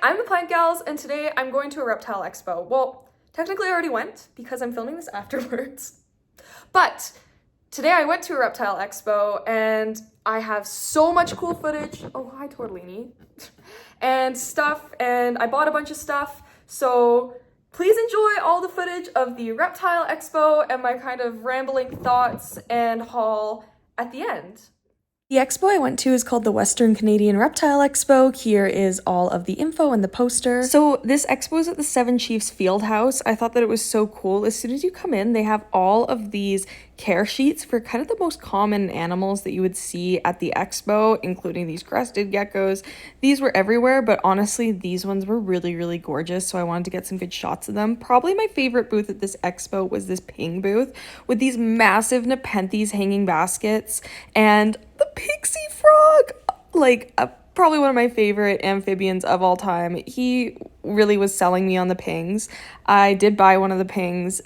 I'm the Plant Gals, and today I'm going to a reptile expo. Well, technically I already went because I'm filming this afterwards. But today I went to a reptile expo and I have so much cool footage. Oh, hi Tortellini. And stuff, and I bought a bunch of stuff. So please enjoy all the footage of the reptile expo and my kind of rambling thoughts and haul at the end. The expo I went to is called the Western Canadian Reptile Expo. Here is all of the info and the poster. So this expo is at the Seven Chiefs Field House. I thought that it was so cool. As soon as you come in, they have all of these care sheets for kind of the most common animals that you would see at the expo, including these crested geckos. These were everywhere, but honestly, these ones were really, really gorgeous, so I wanted to get some good shots of them. Probably my favorite booth at this expo was this ping booth with these massive Nepenthes hanging baskets and the pixie frog, probably one of my favorite amphibians of all time. He really was selling me on the pings. I did buy one of the pings.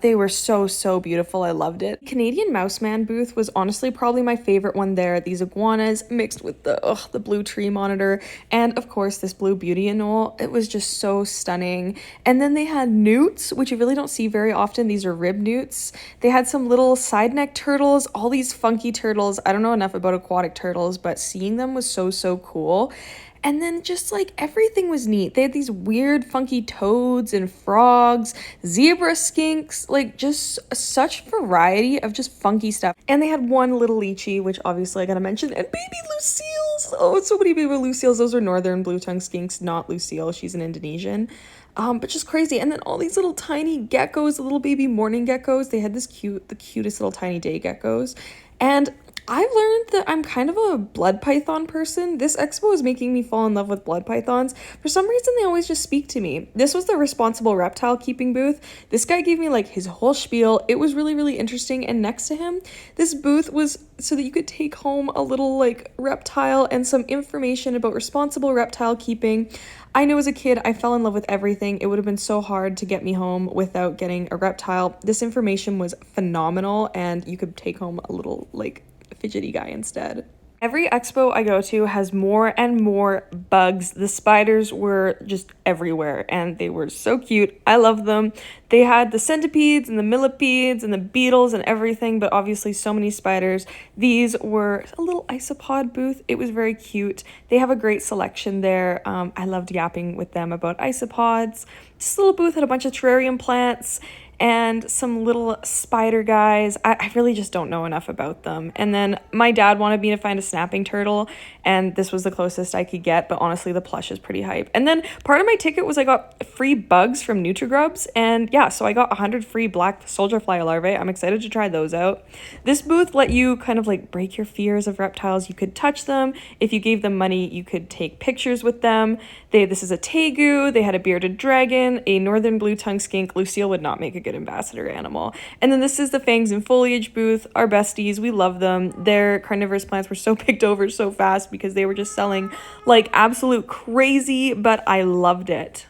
They were so beautiful. I loved it. Canadian Mouseman booth was honestly probably my favorite one there. These iguanas mixed with the blue tree monitor, and of course this blue beauty anole. It was just so stunning. And then they had newts, which you really don't see very often. These are rib newts. They had some little side neck turtles, all these funky turtles. I don't know enough about aquatic turtles, but seeing them was so cool. And then just like everything was neat. They had these weird funky toads and frogs, zebra skinks, like just such variety of just funky stuff. And they had one little lychee, which obviously I gotta mention, and baby Lucille's. Oh, so many baby Lucille's. Those are northern blue-tongued skinks, not Lucille. She's an Indonesian. But just crazy. And then all these little tiny geckos, little baby morning geckos. They had the cutest little tiny day geckos. And I've learned that I'm kind of a blood python person. This expo is making me fall in love with blood pythons. For some reason, they always just speak to me. This was the responsible reptile keeping booth. This guy gave me like his whole spiel. It was really interesting. And next to him, this booth was so that you could take home a little like reptile and some information about responsible reptile keeping. I know as a kid, I fell in love with everything. It would have been so hard to get me home without getting a reptile. This information was phenomenal, and you could take home a little like fidgety guy instead. Every expo I go to has more and more bugs. The spiders were just everywhere and they were so cute. I love them. They had the centipedes and the millipedes and the beetles and everything, but obviously so many spiders. These were a little isopod booth. It was very cute. They have a great selection there. I loved yapping with them about isopods. This little booth had a bunch of terrarium plants and some little spider guys. I really just don't know enough about them. And then my dad wanted me to find a snapping turtle, and this was the closest I could get, but honestly the plush is pretty hype. And then part of my ticket was I got free bugs from Nutrigrubs, and yeah, so I got 100 free black soldier fly larvae. I'm excited to try those out. This booth let you kind of like break your fears of reptiles. You could touch them. If you gave them money, you could take pictures with them. This is a tegu. They had a bearded dragon, a northern blue-tongued skink. Lucille would not make a good ambassador animal. And then this is the fangs and foliage booth. Our besties, we love them. Their carnivorous plants were so picked over so fast because they were just selling like absolute crazy, but I loved it.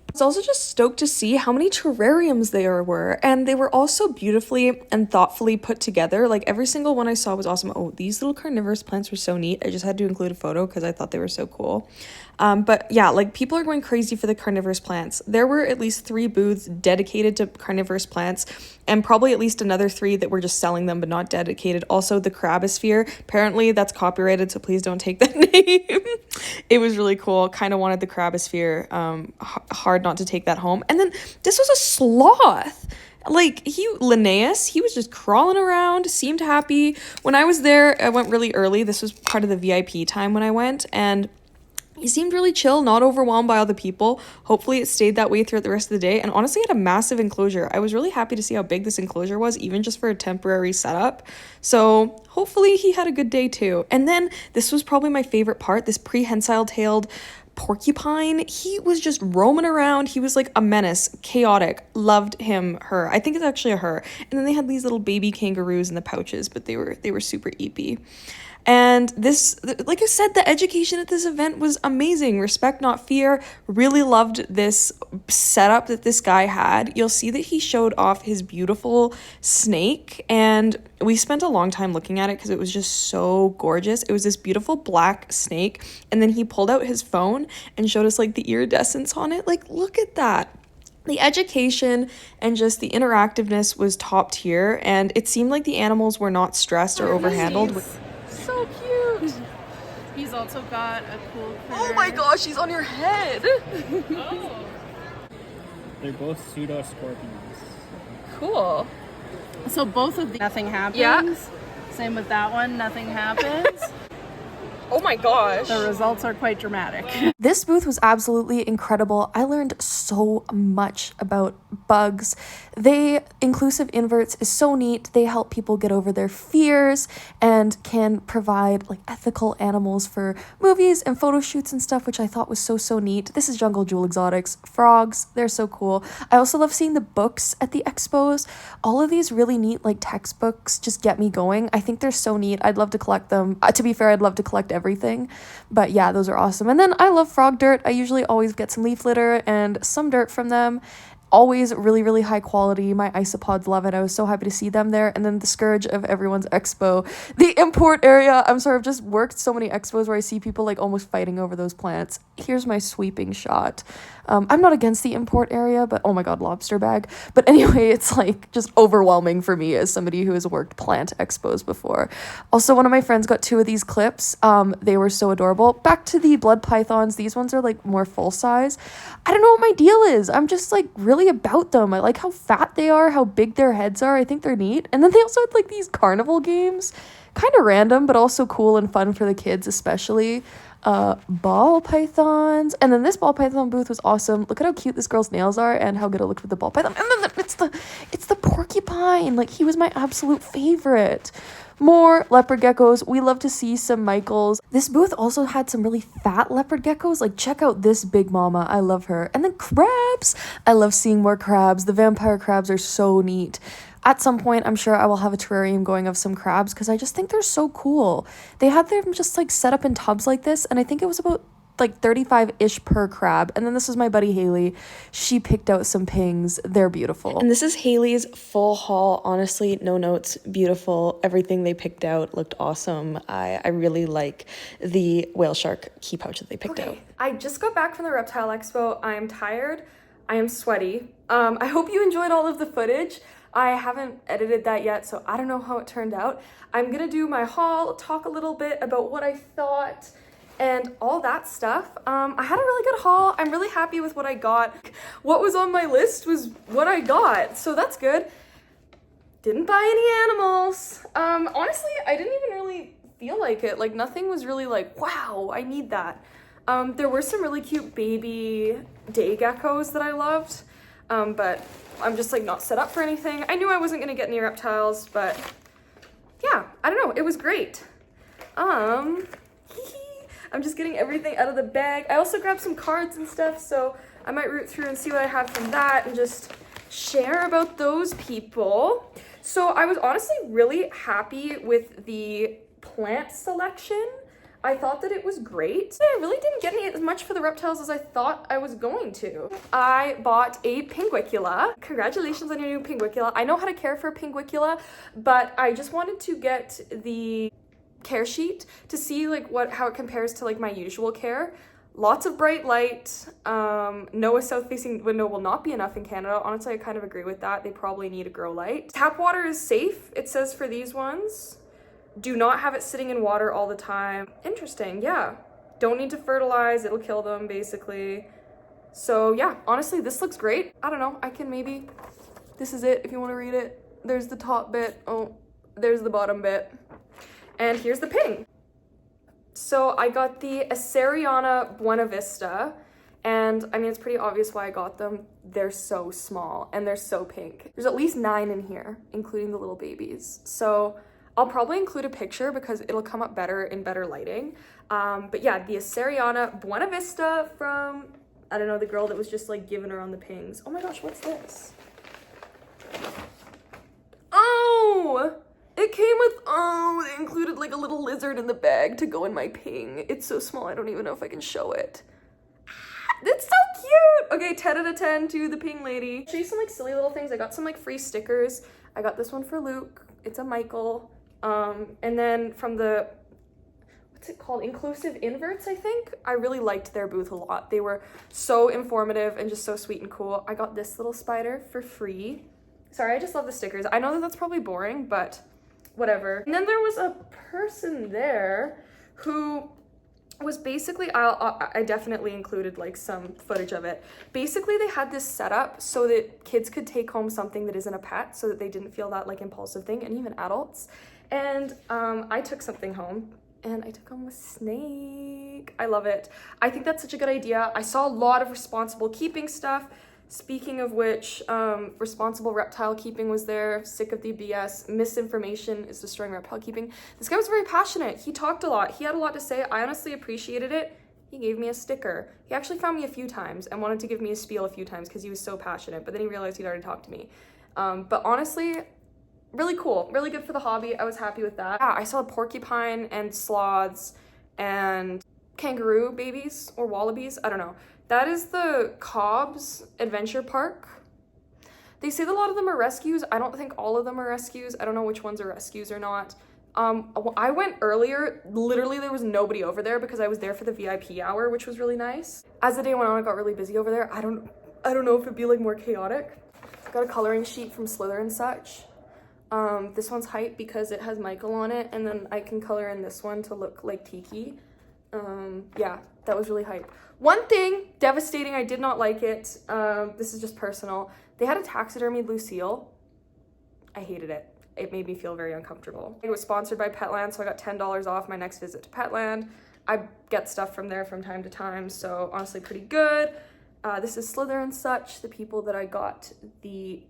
I was also just stoked to see how many terrariums there were, and they were all so beautifully and thoughtfully put together. Like every single one I saw was awesome. Oh, these little carnivorous plants were so neat. I just had to include a photo because I thought they were so cool. But yeah, like people are going crazy for the carnivorous plants. There were at least 3 booths dedicated to carnivorous plants, and probably at least another 3 that were just selling them but not dedicated. Also the crabosphere, apparently that's copyrighted, so please don't take that name. It was really cool. Kind of wanted the crabosphere. Hard not to take that home. And then this was a sloth. Like Linnaeus, he was just crawling around, seemed happy. When I was there, I went really early. This was part of the VIP time when I went, and he seemed really chill, not overwhelmed by all the people. Hopefully it stayed that way throughout the rest of the day, and honestly had a massive enclosure. I was really happy to see how big this enclosure was, even just for a temporary setup. So hopefully he had a good day too. And then this was probably my favorite part, this prehensile-tailed porcupine. He was just roaming around. He was like a menace, chaotic. Loved him, her. I think it's actually a her. And then they had these little baby kangaroos in the pouches, but they were super eepy. And this, like I said, the education at this event was amazing. Respect, not fear. Really loved this setup that this guy had. You'll see that he showed off his beautiful snake, and we spent a long time looking at it because it was just so gorgeous. It was this beautiful black snake, and then he pulled out his phone and showed us like the iridescence on it. Like, look at that. The education and just the interactiveness was top tier, and it seemed like the animals were not stressed or overhandled. So cute. He's also got a cool critter. Oh my gosh, he's on your head. Oh. They're both pseudo scorpions. Cool. So both of these, nothing happens. Yeah. Same with that one, nothing happens. Oh my gosh. The results are quite dramatic. This booth was absolutely incredible. I learned so much about bugs. Inclusive inverts is so neat. They help people get over their fears and can provide like ethical animals for movies and photo shoots and stuff, which I thought was so neat. This is Jungle Jewel Exotics. Frogs, they're so cool. I also love seeing the books at the expos. All of these really neat like textbooks just get me going. I think they're so neat. I'd love to collect them. To be fair, I'd love to collect everything, but yeah, those are awesome. And then I love frog dirt. I usually always get some leaf litter and some dirt from them. Always really high quality. My isopods love it. I was so happy to see them there. And then the scourge of everyone's expo, the import area. I'm sorry, I've just worked so many expos where I see people like almost fighting over those plants. Here's my sweeping shot. I'm not against the import area, but oh my god, lobster bag. But anyway, it's like just overwhelming for me as somebody who has worked plant expos before. Also, one of my friends got 2 of these clips. They were so adorable. Back to the blood pythons. These ones are like more full size. I don't know what my deal is. I'm just like really about them. I like how fat they are, how big their heads are. I think they're neat. And then they also had like these carnival games. Kind of random, but also cool and fun for the kids, especially. Ball pythons. And then this ball python booth was awesome. Look at how cute this girl's nails are and how good it looked with the ball python. And then it's the porcupine. Like, he was my absolute favorite. More leopard geckos. We love to see some Michaels. This booth also had some really fat leopard geckos. Like, check out this big mama. I love her. And then crabs. I love seeing more crabs. The vampire crabs are so neat. At some point, I'm sure I will have a terrarium going of some crabs because I just think they're so cool. They had them just like set up in tubs like this, and I think it was about like 35-ish per crab. And then this is my buddy Haley. She picked out some pings. They're beautiful. And this is Haley's full haul. Honestly, no notes, beautiful. Everything they picked out looked awesome. I really like the whale shark key pouch that they picked out. I just got back from the Reptile Expo. I am tired. I am sweaty. I hope you enjoyed all of the footage. I haven't edited that yet, so I don't know how it turned out. I'm gonna do my haul, talk a little bit about what I thought, and all that stuff. I had a really good haul. I'm really happy with what I got. What was on my list was what I got, so that's good. Didn't buy any animals. Honestly, I didn't even really feel like it. Like, nothing was really like, wow, I need that. There were some really cute baby day geckos that I loved, but I'm just like not set up for anything. I knew I wasn't gonna get any reptiles, but yeah, I don't know, it was great. I'm just getting everything out of the bag. I also grabbed some cards and stuff, so I might root through and see what I have from that and just share about those people. So I was honestly really happy with the plant selection. I thought that it was great. I really didn't get as much for the reptiles as I thought I was going to. I bought a pinguicula. Congratulations on your new pinguicula. I know how to care for a pinguicula, but I just wanted to get the care sheet to see like how it compares to like my usual care. Lots of bright light. No, a south-facing window will not be enough in Canada. Honestly, I kind of agree with that. They probably need a grow light. Tap water is safe, it says for these ones. Do not have it sitting in water all the time. Interesting, yeah. Don't need to fertilize, it'll kill them basically. So yeah, honestly, this looks great. I don't know, I can maybe, this is it if you want to read it. There's the top bit, oh, there's the bottom bit. And here's the ping. So I got the Aseriana Buena Vista, and I mean, it's pretty obvious why I got them. They're so small and they're so pink. There's at least 9 in here, including the little babies. So I'll probably include a picture because it'll come up better in better lighting. But yeah, the Aseriana Buena Vista from, I don't know, the girl that was just like giving her on the pings. Oh my gosh, what's this? Oh, It came with, oh, they included like a little lizard in the bag to go in my ping. It's so small, I don't even know if I can show it. It's so cute! Okay, 10 out of 10 to the ping lady. Show you some like silly little things. I got some like free stickers. I got this one for Luke. It's a Michael. And then from the, what's it called? Inclusive Inverts, I think. I really liked their booth a lot. They were so informative and just so sweet and cool. I got this little spider for free. Sorry, I just love the stickers. I know that that's probably boring, but whatever. And then there was a person there who was basically, I definitely included like some footage of it. Basically, they had this set up so that kids could take home something that isn't a pet, so that they didn't feel that like impulsive thing, and even adults. And I took something home, and I took home a snake. I love it. I think that's such a good idea. I saw a lot of responsible keeping stuff. Speaking of which, responsible reptile keeping was there. Sick of the BS. Misinformation is destroying reptile keeping. This guy was very passionate. He talked a lot. He had a lot to say. I honestly appreciated it. He gave me a sticker. He actually found me a few times and wanted to give me a spiel a few times because he was so passionate, but then he realized he'd already talked to me. But honestly, really cool. Really good for the hobby. I was happy with that. Yeah, I saw porcupine and sloths and kangaroo babies or wallabies. I don't know. That is the Cobb's Adventure Park. They say that a lot of them are rescues. I don't think all of them are rescues. I don't know which ones are rescues or not. I went earlier. Literally, there was nobody over there because I was there for the VIP hour, which was really nice. As the day went on, it got really busy over there. I don't know if it'd be like more chaotic. Got a coloring sheet from Slither and such. This one's hype because it has Michael on it, and then I can color in this one to look like Tiki. Yeah, that was really hype. One thing, devastating, I did not like it. This is just personal. They had a taxidermied Lucille. I hated it. It made me feel very uncomfortable. It was sponsored by Petland, so I got $10 off my next visit to Petland. I get stuff from there from time to time, so honestly pretty good. This is Slither and such, the people that I got the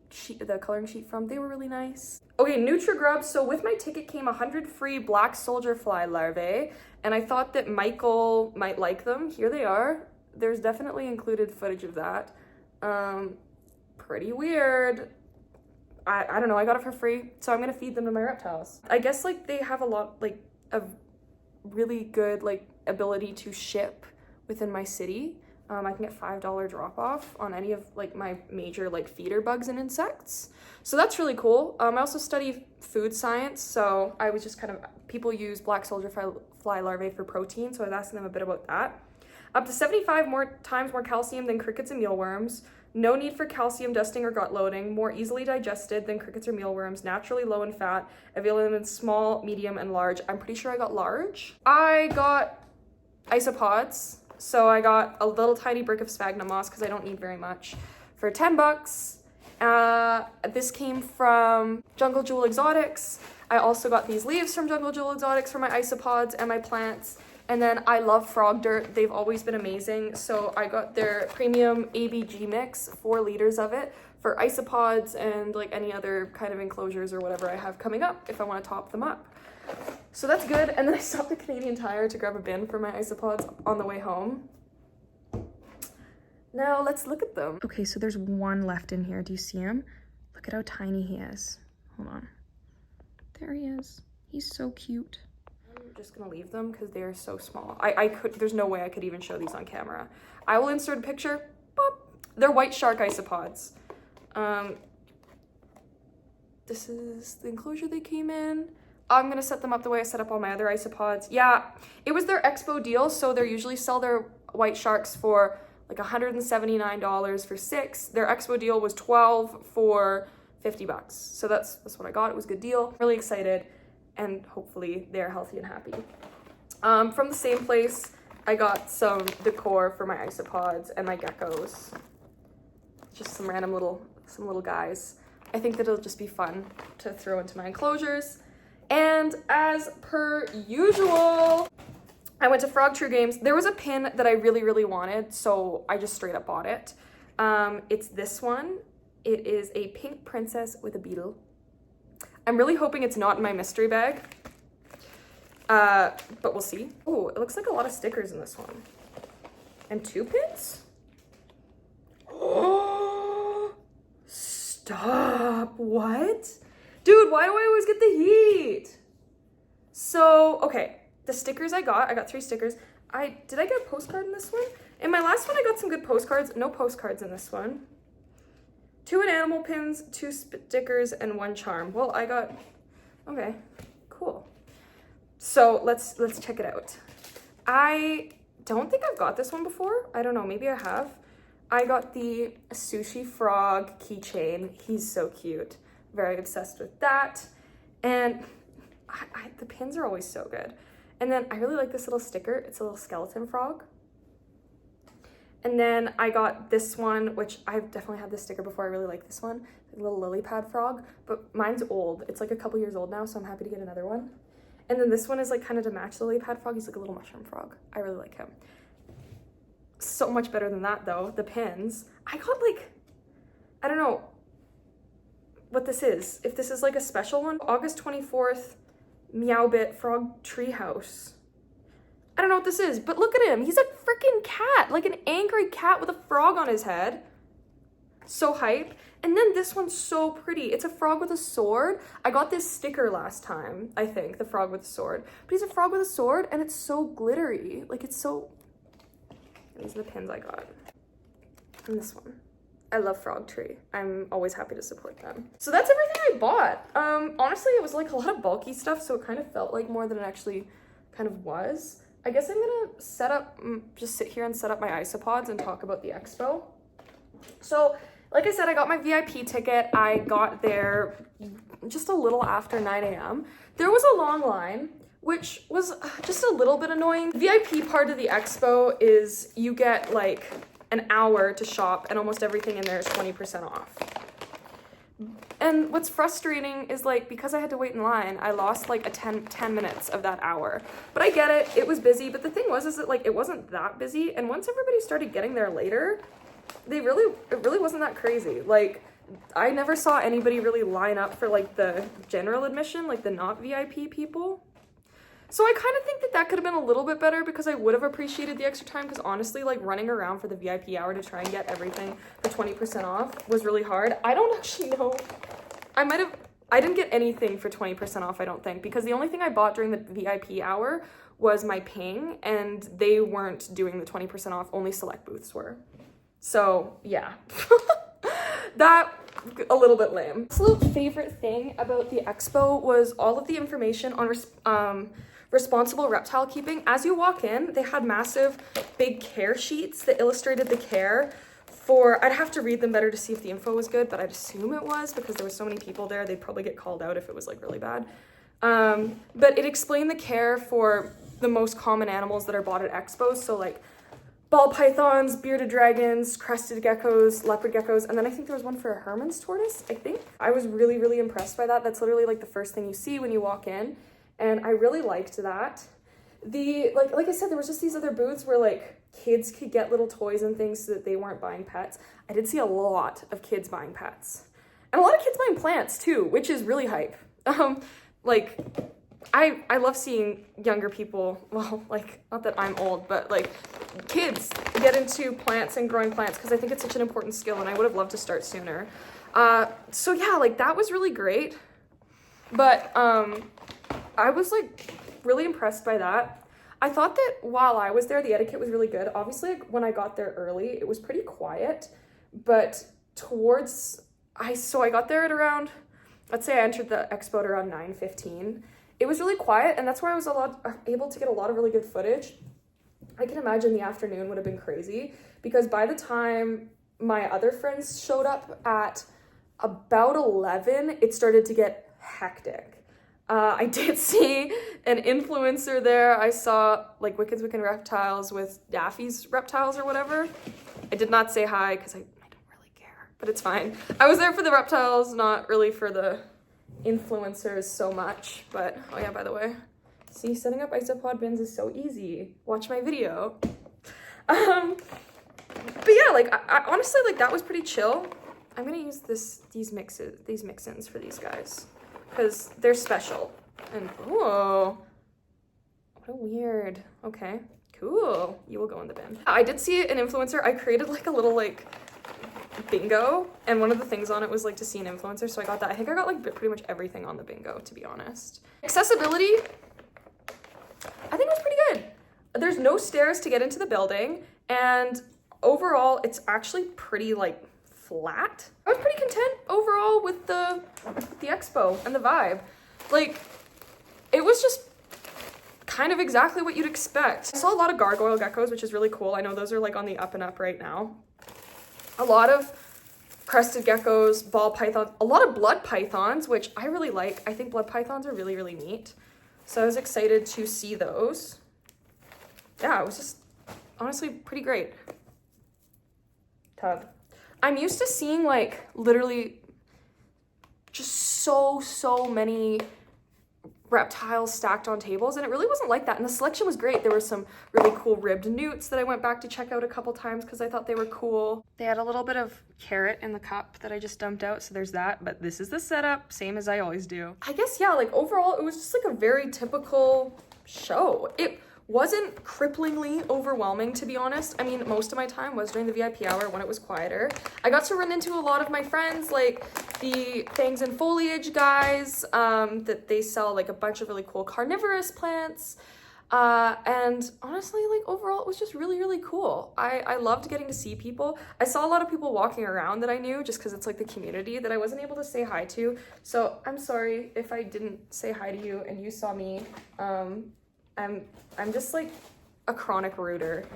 coloring sheet from. They were really nice. Okay, NutriGrub. So with my ticket came 100 free black soldier fly larvae, and I thought that Michael might like them. Here they are. There's definitely included footage of that. Pretty weird. I don't know, I got it for free, so I'm gonna feed them to my reptiles. I guess like they have a lot like of really good like ability to ship within my city. I can get $5 drop off on any of like my major like feeder bugs and insects. So that's really cool. I also study food science, so I was just kind of, people use black soldier fly larvae for protein, so I was asking them a bit about that. Up to 75 times more calcium than crickets and mealworms. No need for calcium dusting or gut loading. More easily digested than crickets or mealworms. Naturally low in fat. Available in small, medium, and large. I'm pretty sure I got large. I got isopods. So I got a little tiny brick of sphagnum moss because I don't need very much for $10. This came from Jungle Jewel Exotics. I also got these leaves from Jungle Jewel Exotics for my isopods and my plants. And then I love frog dirt. They've always been amazing. So I got their premium ABG mix, 4 liters of it, for isopods and like any other kind of enclosures or whatever I have coming up if I want to top them up. So that's good. And then I stopped at Canadian Tire to grab a bin for my isopods on the way home. Now let's look at them. Okay, so there's one left in here. Do you see him? Look at how tiny he is. Hold on. There he is. He's so cute. I'm just gonna leave them because they're so small. There's no way I could even show these on camera. I will insert a picture. Boop. They're white shark isopods. This is the enclosure they came in. I'm gonna set them up the way I set up all my other isopods. Yeah, it was their expo deal, so they usually sell their white sharks for like $179 for 6. Their expo deal was 12 for $50. So that's what I got. It was a good deal. Really excited, and hopefully they're healthy and happy. From the same place, I got some decor for my isopods and my geckos. Just some random little guys. I think that it'll just be fun to throw into my enclosures. And as per usual, I went to Frog True Games. There was a pin that I really, really wanted, so I just straight up bought it. It's this one. It is a pink princess with a beetle. I'm really hoping it's not in my mystery bag, but we'll see. Oh, it looks like a lot of stickers in this one. And 2 pins? Oh, stop, what? Dude, why do I always get the heat? So, okay, the stickers I got 3 stickers. Did I get a postcard in this one? In my last one, I got some good postcards. No postcards in this one. 2 animal pins, 2 stickers, and 1 charm. Well, I got, okay, cool. So let's check it out. I don't think I've got this one before. I don't know, maybe I have. I got the sushi frog keychain. He's so cute. Very obsessed with that. And the pins are always so good. And then I really like this little sticker. It's a little skeleton frog. And then I got this one, which I've definitely had this sticker before. I really like this one, a little lily pad frog, but mine's old. It's like a couple years old now, so I'm happy to get another one. And then this one is like kind of to match the lily pad frog. He's like a little mushroom frog. I really like him. So much better than that though, the pins. I got like, I don't know what this is. If this is like a special one. August 24th, Meowbit Frog Treehouse. I don't know what this is, but look at him. He's a freaking cat, like an angry cat with a frog on his head. So hype. And then this one's so pretty. It's a frog with a sword. I got this sticker last time, I think, the frog with a sword. But he's a frog with a sword and it's so glittery. Like it's so, these are the pins I got. And this one. I love Frog Tree. I'm always happy to support them. So that's everything I bought. Honestly, it was like a lot of bulky stuff, so it kind of felt like more than it actually kind of was. I guess I'm gonna just sit here and set up my isopods and talk about the expo. So, like I said, I got my VIP ticket. I got there just a little after 9 a.m. There was a long line, which was just a little bit annoying. The VIP part of the expo is you get like an hour to shop and almost everything in there is 20% off. And what's frustrating is like, because I had to wait in line, I lost like 10 minutes of that hour. But I get it, it was busy. But the thing is that like, it wasn't that busy. And once everybody started getting there later, it really wasn't that crazy. Like, I never saw anybody really line up for like the general admission, like the not VIP people. So I kind of think that could have been a little bit better because I would have appreciated the extra time because honestly, like running around for the VIP hour to try and get everything for 20% off was really hard. I don't actually know. I didn't get anything for 20% off, I don't think, because the only thing I bought during the VIP hour was my ping and they weren't doing the 20% off, only select booths were. So yeah, that a little bit lame. Absolute favorite thing about the expo was all of the information on responsible reptile keeping. As you walk in, they had massive big care sheets that illustrated the care for, I'd have to read them better to see if the info was good, but I'd assume it was because there were so many people there, they'd probably get called out if it was like really bad. But it explained the care for the most common animals that are bought at expos. So like ball pythons, bearded dragons, crested geckos, leopard geckos, and then I think there was one for a Herman's tortoise, I think. I was really, really impressed by that. That's literally like the first thing you see when you walk in. And I really liked that. Like I said, there was just these other booths where like kids could get little toys and things so that they weren't buying pets. I did see a lot of kids buying pets. And a lot of kids buying plants too, which is really hype. Like, I love seeing younger people, well, like, not that I'm old, but like kids get into plants and growing plants because I think it's such an important skill and I would have loved to start sooner. So yeah, like that was really great. But I was like really impressed by that. I thought that while I was there, the etiquette was really good. Obviously, like, when I got there early, it was pretty quiet, but I got there at around, let's say I entered the expo at around 9:15. It was really quiet, and that's where I was able to get a lot of really good footage. I can imagine the afternoon would have been crazy because by the time my other friends showed up at about 11, it started to get hectic. I did see an influencer there. I saw like Wicked's Wicked Reptiles with Daffy's Reptiles or whatever. I did not say hi because I don't really care, but it's fine. I was there for the reptiles, not really for the influencers so much. But oh yeah, by the way, see, setting up Isopod bins is so easy. Watch my video. But yeah, like I honestly, like that was pretty chill. I'm gonna use these mix-ins for these guys because they're special. And oh, what a weird. Okay, cool. You will go in the bin. I did see an influencer. I created like a little like bingo, and one of the things on it was like to see an influencer, so I got that. I think I got like pretty much everything on the bingo, to be honest. Accessibility, I think it was pretty good. There's no stairs to get into the building, and overall it's actually pretty like flat. I was pretty content overall with the expo and the vibe. Like, it was just kind of exactly what you'd expect. I saw a lot of gargoyle geckos, which is really cool. I know those are like on the up and up right now. A lot of crested geckos, ball pythons, a lot of blood pythons, which I really like. I think blood pythons are really, really neat. So I was excited to see those. Yeah, it was just honestly pretty great. Tub. I'm used to seeing like literally just so many reptiles stacked on tables, and it really wasn't like that, and the selection was great. There were some really cool ribbed newts that I went back to check out a couple times because I thought they were cool. They had a little bit of carrot in the cup that I just dumped out, so there's that, but this is the setup, same as I always do. I guess, yeah, like overall it was just like a very typical show. It wasn't cripplingly overwhelming, to be honest. I mean, most of my time was during the VIP hour when it was quieter. I got to run into a lot of my friends, like the Fangs and Foliage guys, that they sell like a bunch of really cool carnivorous plants. And honestly, like overall, it was just really, really cool. I loved getting to see people. I saw a lot of people walking around that I knew just because it's like the community that I wasn't able to say hi to. So I'm sorry if I didn't say hi to you and you saw me. I'm just like a chronic rooter,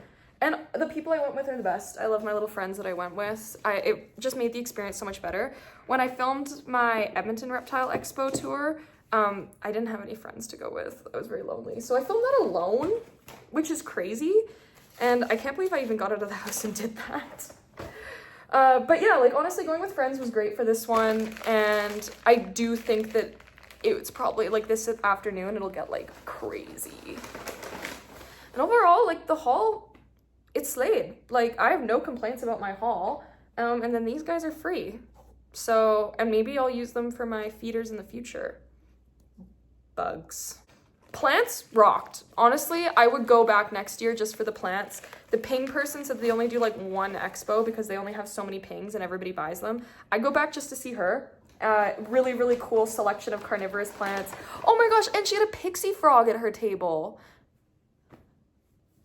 and the people I went with are the best. I love my little friends that I went with. It just made the experience so much better. When I filmed my Edmonton Reptile Expo tour, I didn't have any friends to go with. I was very lonely, so I filmed that alone, which is crazy, and I can't believe I even got out of the house and did that. But yeah, like honestly, going with friends was great for this one, and I do think that it's probably like this afternoon it'll get like crazy. And overall, like the haul, it slayed. Like I have no complaints about my haul. And then these guys are free. So, and maybe I'll use them for my feeders in the future. Bugs. Plants rocked. Honestly, I would go back next year just for the plants. The ping person said they only do like one expo because they only have so many pings and everybody buys them. I'd go back just to see her. Really, really cool selection of carnivorous plants. Oh my gosh, and she had a pixie frog at her table.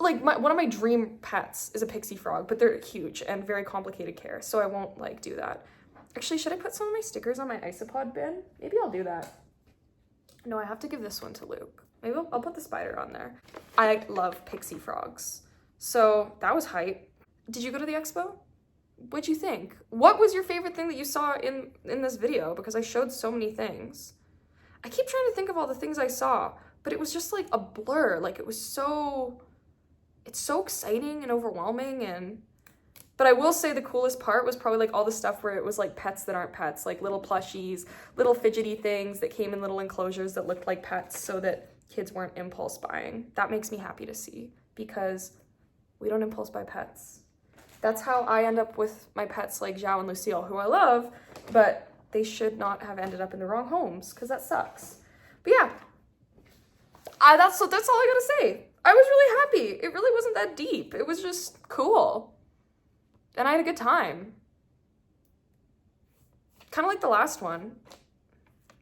Like one of my dream pets is a pixie frog, but they're huge and very complicated care, so I won't like do that. Actually, should I put some of my stickers on my Isopod bin? Maybe I'll do that. No, I have to give this one to Luke. Maybe I'll put the spider on there. I love pixie frogs. So that was hype. Did you go to the expo? What'd you think? What was your favorite thing that you saw in this video? Because I showed so many things. I keep trying to think of all the things I saw, but it was just like a blur. Like it was it's so exciting and overwhelming, but I will say the coolest part was probably like all the stuff where it was like pets that aren't pets, like little plushies, little fidgety things that came in little enclosures that looked like pets so that kids weren't impulse buying. That makes me happy to see because we don't impulse buy pets. That's how I end up with my pets like Zhao and Lucille, who I love, but they should not have ended up in the wrong homes because that sucks. But yeah, that's all I gotta say. I was really happy. It really wasn't that deep. It was just cool. And I had a good time. Kind of like the last one.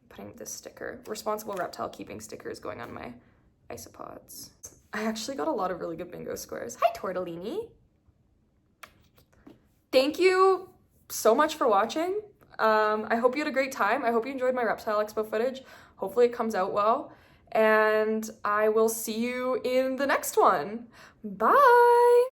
Putting this sticker, responsible reptile keeping stickers going on my isopods. I actually got a lot of really good bingo squares. Hi, Tortellini. Thank you so much for watching. I hope you had a great time. I hope you enjoyed my Reptile Expo footage. Hopefully it comes out well. And I will see you in the next one. Bye!